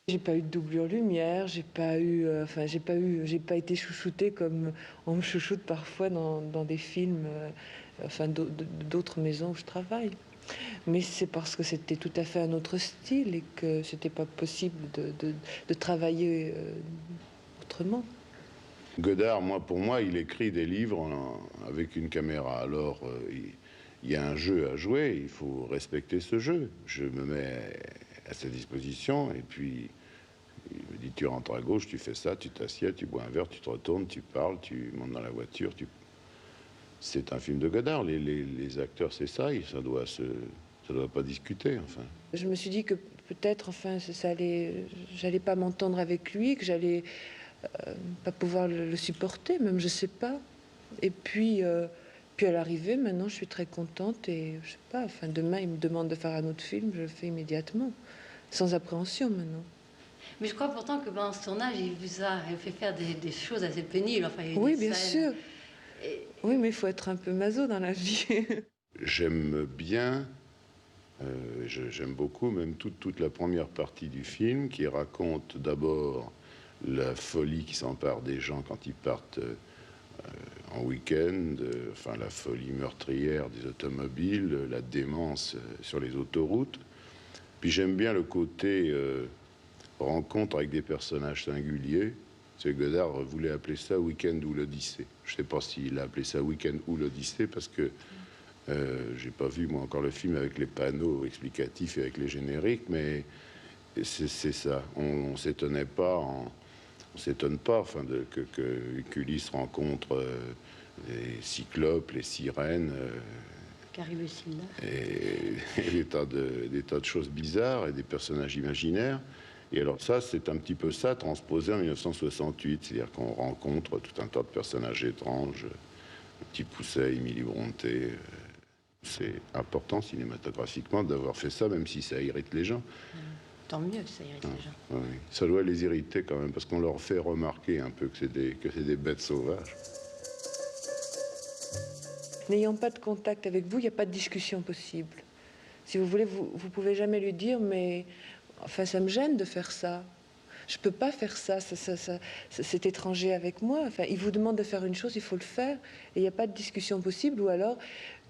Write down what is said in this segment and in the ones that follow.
J'ai pas eu de doublure lumière, j'ai pas eu, j'ai pas été chouchoutée comme on me chouchoute parfois dans des films, d'autres maisons où je travaille. Mais c'est parce que c'était tout à fait un autre style et que c'était pas possible de travailler autrement. Godard, pour moi, il écrit des livres avec une caméra. Alors, il y a un jeu à jouer, il faut respecter ce jeu. Je me mets à sa disposition et puis il me dit tu rentres à gauche, tu fais ça, tu t'assieds, tu bois un verre, tu te retournes, tu parles, tu montes dans la voiture. C'est un film de Godard. Les acteurs, c'est ça, ça doit pas discuter, enfin. Je me suis dit que peut-être, j'allais pas m'entendre avec lui, que j'allais pas pouvoir le supporter, même je sais pas. Et puis à l'arrivée, maintenant, je suis très contente et je sais pas. Enfin, demain, il me demande de faire un autre film, je le fais immédiatement, sans appréhension maintenant. Mais je crois pourtant que pendant ce tournage, il vous a fait faire des choses assez pénibles. Enfin, il y a eu Oui, des bien scènes. sûr. Oui, mais il faut être un peu maso dans la vie. J'aime bien, j'aime beaucoup même toute la première partie du film qui raconte d'abord la folie qui s'empare des gens quand ils partent en week-end, enfin la folie meurtrière des automobiles, la démence sur les autoroutes. Puis j'aime bien le côté rencontre avec des personnages singuliers. C'est Godard voulait appeler ça Week-end ou l'Odyssée. Je ne sais pas s'il a appelé ça Week-end ou l'Odyssée parce que j'ai pas vu moi encore le film avec les panneaux explicatifs et avec les génériques, mais c'est ça. On s'étonnait pas, on s'étonne pas, enfin, que Ulysse rencontre les cyclopes, les sirènes, et des tas de choses bizarres et des personnages imaginaires. Et alors ça, c'est un petit peu ça transposé en 1968, c'est-à-dire qu'on rencontre tout un tas de personnages étranges, le Petit Pousset, Émilie Brontë. C'est important cinématographiquement d'avoir fait ça, même si ça irrite les gens. Tant mieux que ça irrite les gens. Oui. Ça doit les irriter quand même, parce qu'on leur fait remarquer un peu que c'est des bêtes sauvages. N'ayant pas de contact avec vous, il n'y a pas de discussion possible. Si vous voulez, vous pouvez jamais lui dire, mais enfin, ça me gêne de faire ça. Je peux pas faire ça, c'est étranger avec moi. Enfin, il vous demande de faire une chose, il faut le faire, et il n'y a pas de discussion possible. Ou alors, de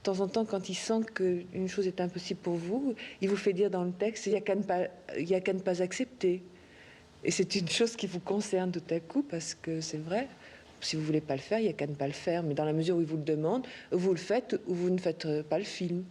temps en temps, quand il sent qu'une chose est impossible pour vous, il vous fait dire dans le texte, il n'y a qu'à ne pas accepter. Et c'est une chose qui vous concerne tout à coup, parce que c'est vrai. Si vous voulez pas le faire, il n'y a qu'à ne pas le faire. Mais dans la mesure où il vous le demande, vous le faites ou vous ne faites pas le film.